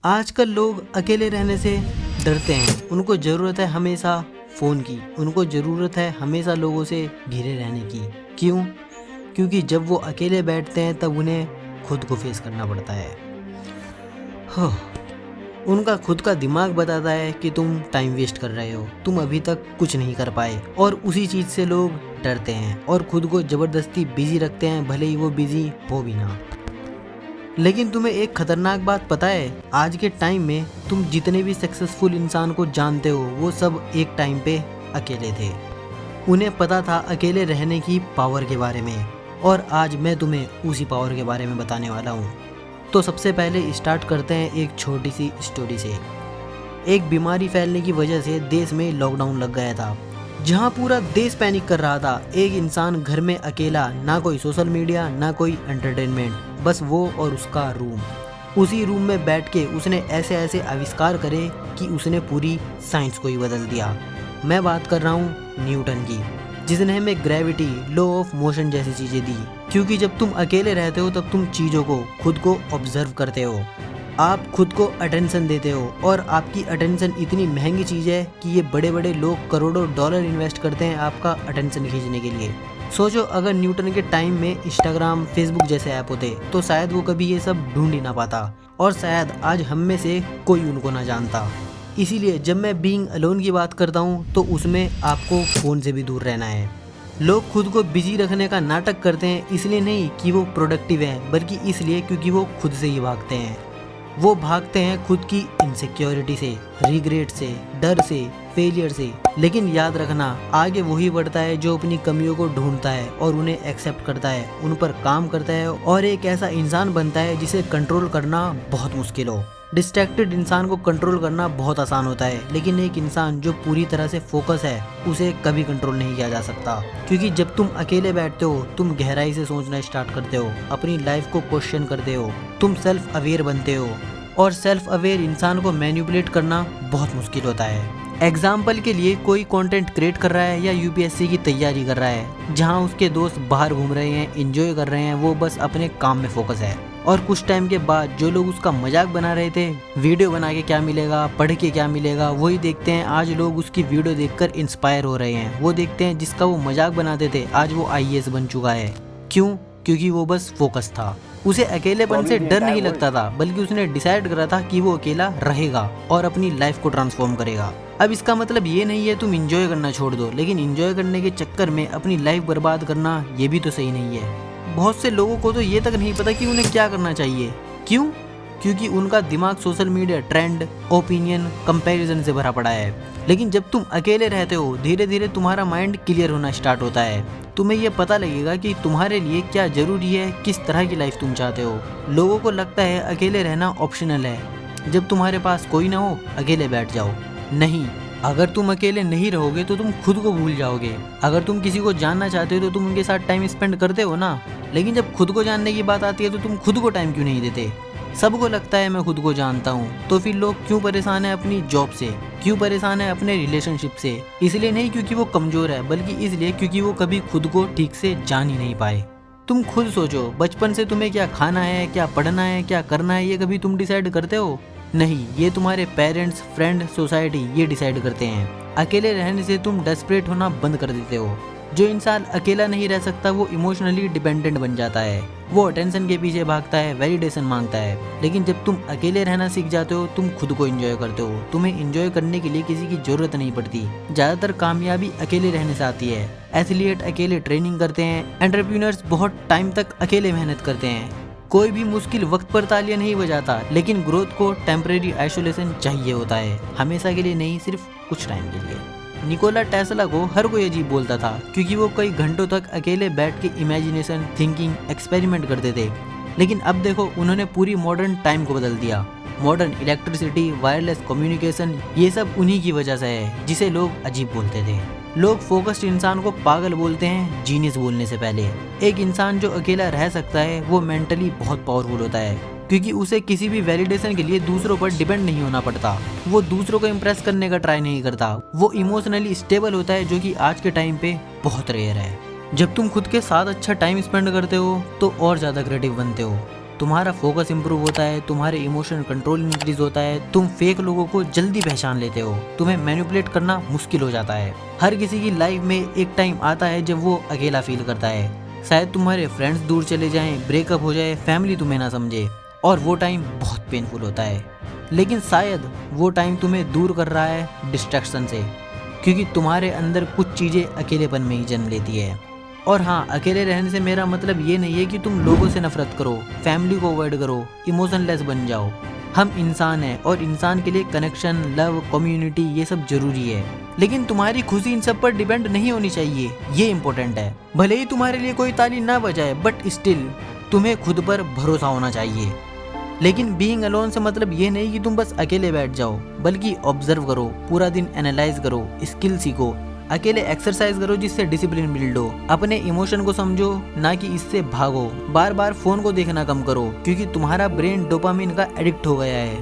आजकल लोग अकेले रहने से डरते हैं। उनको ज़रूरत है हमेशा फ़ोन की, उनको ज़रूरत है हमेशा लोगों से घिरे रहने की। क्यों? क्योंकि जब वो अकेले बैठते हैं तब उन्हें खुद को फेस करना पड़ता है। हाँ, उनका खुद का दिमाग बताता है कि तुम टाइम वेस्ट कर रहे हो, तुम अभी तक कुछ नहीं कर पाए, और उसी चीज़ से लोग डरते हैं और खुद को ज़बरदस्ती बिजी रखते हैं, भले ही वो बिजी हो भी ना। लेकिन तुम्हें एक खतरनाक बात पता है? आज के टाइम में तुम जितने भी सक्सेसफुल इंसान को जानते हो वो सब एक टाइम पे अकेले थे। उन्हें पता था अकेले रहने की पावर के बारे में, और आज मैं तुम्हें उसी पावर के बारे में बताने वाला हूँ। तो सबसे पहले स्टार्ट करते हैं एक छोटी सी स्टोरी से। एक बीमारी फैलने की वजह से देश में लॉकडाउन लग गया था, जहां पूरा देश पैनिक कर रहा था। एक इंसान घर में अकेला, ना कोई सोशल मीडिया ना कोई एंटरटेनमेंट, बस वो और उसका रूम। उसी रूम में बैठ के उसने ऐसे ऐसे आविष्कार करे कि उसने पूरी साइंस को ही बदल दिया। मैं बात कर रहा हूँ न्यूटन की, जिसने हमें ग्रेविटी, लॉ ऑफ मोशन जैसी चीज़ें दी। क्योंकि जब तुम अकेले रहते हो तब तुम चीज़ों को, खुद को ऑब्जर्व करते हो, आप खुद को अटेंशन देते हो, और आपकी अटेंशन इतनी महंगी चीज़ है कि ये बड़े बड़े लोग करोड़ों डॉलर इन्वेस्ट करते हैं आपका अटेंशन खींचने के लिए। सोचो, अगर न्यूटन के टाइम में इंस्टाग्राम, फेसबुक जैसे ऐप होते तो शायद वो कभी ये सब ढूंढ ही ना पाता, और शायद आज हम में से कोई उनको ना जानता। इसीलिए जब मैं बीइंग अलोन की बात करता हूँ तो उसमें आपको फ़ोन से भी दूर रहना है। लोग खुद को बिजी रखने का नाटक करते हैं, इसलिए नहीं कि वो प्रोडक्टिव हैं, बल्कि इसलिए क्योंकि वो खुद से ही भागते हैं। वो भागते हैं खुद की इनसिक्योरिटी से, रिग्रेट से, डर से, फेलियर से। लेकिन याद रखना, आगे वही बढ़ता है जो अपनी कमियों को ढूंढता है और उन्हें एक्सेप्ट करता है, उन पर काम करता है, और एक ऐसा इंसान बनता है जिसे कंट्रोल करना बहुत मुश्किल हो। डिस्ट्रैक्टेड इंसान को कंट्रोल करना बहुत आसान होता है, लेकिन एक इंसान जो पूरी तरह से फोकस है उसे कभी कंट्रोल नहीं किया जा सकता। क्योंकि जब तुम अकेले बैठते हो तुम गहराई से सोचना स्टार्ट करते हो, अपनी लाइफ को क्वेश्चन करते हो, तुम सेल्फ अवेयर बनते हो, और सेल्फ अवेयर इंसान को मैनिपुलेट करना बहुत मुश्किल होता है। एग्जाम्पल के लिए, कोई कंटेंट क्रिएट कर रहा है या यूपीएससी की तैयारी कर रहा है, जहां उसके दोस्त बाहर घूम रहे हैं, एंजॉय कर रहे हैं, वो बस अपने काम में फोकस है। और कुछ टाइम के बाद जो लोग उसका मजाक बना रहे थे, वीडियो बना के क्या मिलेगा, पढ़ के क्या मिलेगा, वही देखते हैं आज लोग उसकी वीडियो देखकर इंस्पायर हो रहे हैं। वो देखते हैं जिसका वो मजाक बनाते थे आज वो आईएएस बन चुका है। क्यों? क्योंकि वो बस फोकस था। उसे अकेलेपन से डर नहीं लगता था, बल्कि उसने डिसाइड करा था कि वो अकेला रहेगा और अपनी लाइफ को ट्रांसफॉर्म करेगा। अब इसका मतलब ये नहीं है तुम एंजॉय करना छोड़ दो, लेकिन एंजॉय करने के चक्कर में अपनी लाइफ बर्बाद करना ये भी तो सही नहीं है। बहुत से लोगों को तो ये तक नहीं पता कि उन्हें क्या करना चाहिए। क्यों? क्योंकि उनका दिमाग social media, trend, opinion, comparison से भरा पड़ा है। लेकिन जब तुम अकेले रहते हो धीरे धीरे तुम्हारा माइंड क्लियर होना स्टार्ट होता है। तुम्हें ये पता लगेगा कि तुम्हारे लिए क्या जरूरी है, किस तरह की लाइफ तुम चाहते हो। लोगों को लगता है अकेले रहना ऑप्शनल है, जब तुम्हारे पास कोई ना हो अकेले बैठ जाओ। नहीं, अगर तुम अकेले नहीं रहोगे तो तुम खुद को भूल जाओगे। अगर तुम किसी को जानना चाहते हो तो तुम उनके साथ टाइम स्पेंड करते हो ना, लेकिन जब खुद को जानने की बात आती है तो तुम खुद को टाइम क्यों नहीं देते? सबको लगता है मैं खुद को जानता हूँ, तो फिर लोग क्यों परेशान है अपनी जॉब से, क्यों परेशान है अपने रिलेशनशिप से? इसलिए नहीं क्योंकि वो कमजोर है, बल्कि इसलिए क्योंकि वो कभी खुद को ठीक से जान ही नहीं पाए। तुम खुद सोचो, बचपन से तुम्हें क्या खाना है, क्या पढ़ना है, क्या करना है, ये कभी तुम डिसाइड करते हो? नहीं, ये तुम्हारे पेरेंट्स, फ्रेंड, सोसाइटी ये डिसाइड करते हैं। अकेले रहने से तुम डेस्परेट होना बंद कर देते हो। जो इंसान अकेला नहीं रह सकता वो इमोशनली डिपेंडेंट बन जाता है। वो अटेंशन के पीछे भागता है, वैलिडेशन मांगता है। लेकिन जब तुम अकेले रहना सीख जाते हो तुम खुद को एंजॉय करते हो। तुम्हें एंजॉय करने के लिए किसी की जरूरत नहीं पड़ती। ज़्यादातर कामयाबी अकेले रहने से आती है। एथलीट अकेले ट्रेनिंग करते हैं, एंटरप्रेन्योर्स बहुत टाइम तक अकेले मेहनत करते हैं। कोई भी मुश्किल वक्त पर तालियां नहीं बजाता, लेकिन ग्रोथ को टेम्परेरी आइसोलेशन चाहिए होता है, हमेशा के लिए नहीं, सिर्फ कुछ टाइम के लिए। निकोला टेस्ला को हर कोई अजीब बोलता था, क्योंकि वो कई घंटों तक अकेले बैठ के इमेजिनेशन, थिंकिंग, एक्सपेरिमेंट करते थे। लेकिन अब देखो, उन्होंने पूरी मॉडर्न टाइम को बदल दिया। मॉडर्न इलेक्ट्रिसिटी, वायरलेस कम्युनिकेशन, ये सब उन्हीं की वजह से है, जिसे लोग अजीब बोलते थे। लोग फोकस्ड इंसान को पागल बोलते हैं जीनियस बोलने से पहले। एक इंसान जो अकेला रह सकता है वो मेंटली बहुत पावरफुल होता है, क्योंकि उसे किसी भी वैलिडेशन के लिए दूसरों पर डिपेंड नहीं होना पड़ता। वो दूसरों को इम्प्रेस करने का ट्राई नहीं करता। वो इमोशनली स्टेबल होता है, जो कि आज के टाइम पे बहुत रेयर है। जब तुम खुद के साथ अच्छा टाइम स्पेंड करते हो तो और ज़्यादा क्रिएटिव बनते हो। तुम्हारा फोकस इंप्रूव होता है, तुम्हारे इमोशनल कंट्रोल इंक्रीज होता है, तुम फेक लोगों को जल्दी पहचान लेते हो, तुम्हें मैनिपुलेट करना मुश्किल हो जाता है। हर किसी की लाइफ में एक टाइम आता है जब वो अकेला फील करता है। शायद तुम्हारे फ्रेंड्स दूर चले जाएं, ब्रेकअप हो जाए, फैमिली तुम्हें ना समझे, और वो टाइम बहुत पेनफुल होता है। लेकिन शायद वो टाइम तुम्हें दूर कर रहा है डिस्ट्रैक्शन से, क्योंकि तुम्हारे अंदर कुछ चीज़ें अकेलेपन में ही जन्म लेती है। और हाँ, अकेले रहने से मेरा मतलब ये नहीं है कि तुम लोगों से नफरत करो, फैमिली को अवॉइड करो, इमोशनलेस बन जाओ। हम इंसान हैं और इंसान के लिए कनेक्शन, लव, कम्युनिटी ये सब जरूरी है। लेकिन तुम्हारी खुशी इन सब पर डिपेंड नहीं होनी चाहिए, ये इम्पोर्टेंट है। भले ही तुम्हारे लिए कोई ताली ना बजाए, बट स्टिल तुम्हें खुद पर भरोसा होना चाहिए। लेकिन बीइंग अलोन से मतलब ये नहीं कि तुम बस अकेले बैठ जाओ, बल्कि ऑब्जर्व करो, पूरा दिन एनालाइज करो, स्किल सीखो, अकेले एक्सरसाइज करो जिससे डिसिप्लिन बिल्ड हो, अपने इमोशन को समझो, ना कि इससे भागो। बार बार फोन को देखना कम करो, क्योंकि तुम्हारा ब्रेन डोपामिन का एडिक्ट हो गया है।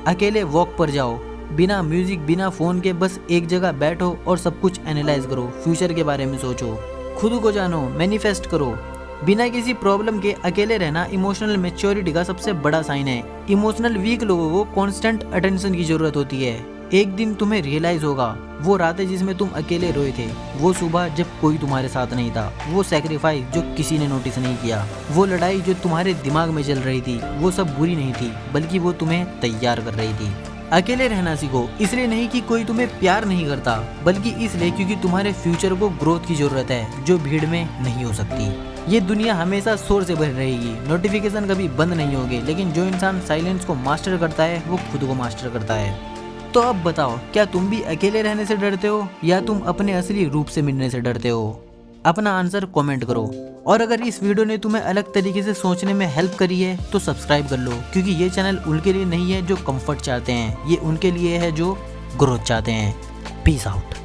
अकेले वॉक पर जाओ, बिना म्यूजिक, बिना फोन के, बस एक जगह बैठो और सब कुछ एनालाइज करो, फ्यूचर के बारे में सोचो, खुद को जानो, मैनिफेस्ट करो। बिना किसी प्रॉब्लम के अकेले रहना इमोशनल मैच्योरिटी का सबसे बड़ा साइन है। इमोशनल वीक लोगों को कांस्टेंट अटेंशन की जरूरत होती है। एक दिन तुम्हें रियलाइज होगा, वो रातें जिसमें तुम अकेले रोए थे, वो सुबह जब कोई तुम्हारे साथ नहीं था, वो सैक्रिफाइस जो किसी ने नोटिस नहीं किया, वो लड़ाई जो तुम्हारे दिमाग में चल रही थी, वो सब बुरी नहीं थी, बल्कि वो तुम्हें तैयार कर रही थी। अकेले रहना सीखो, इसलिए नहीं कि कोई तुम्हें प्यार नहीं करता, बल्कि इसलिए क्योंकि तुम्हारे फ्यूचर को ग्रोथ की जरूरत है, जो भीड़ में नहीं हो सकती। ये दुनिया हमेशा शोर से भरी रहेगी, नोटिफिकेशन कभी बंद नहीं होंगे, लेकिन जो इंसान साइलेंस को मास्टर करता है, वो खुद को मास्टर करता है। तो अब बताओ, क्या तुम भी अकेले रहने से डरते हो, या तुम अपने असली रूप से मिलने से डरते हो? अपना आंसर कमेंट करो। और अगर इस वीडियो ने तुम्हें अलग तरीके से सोचने में हेल्प करी है तो सब्सक्राइब कर लो, क्योंकि ये चैनल उनके लिए नहीं है जो कंफर्ट चाहते हैं, ये उनके लिए है जो ग्रोथ चाहते हैं। Peace out.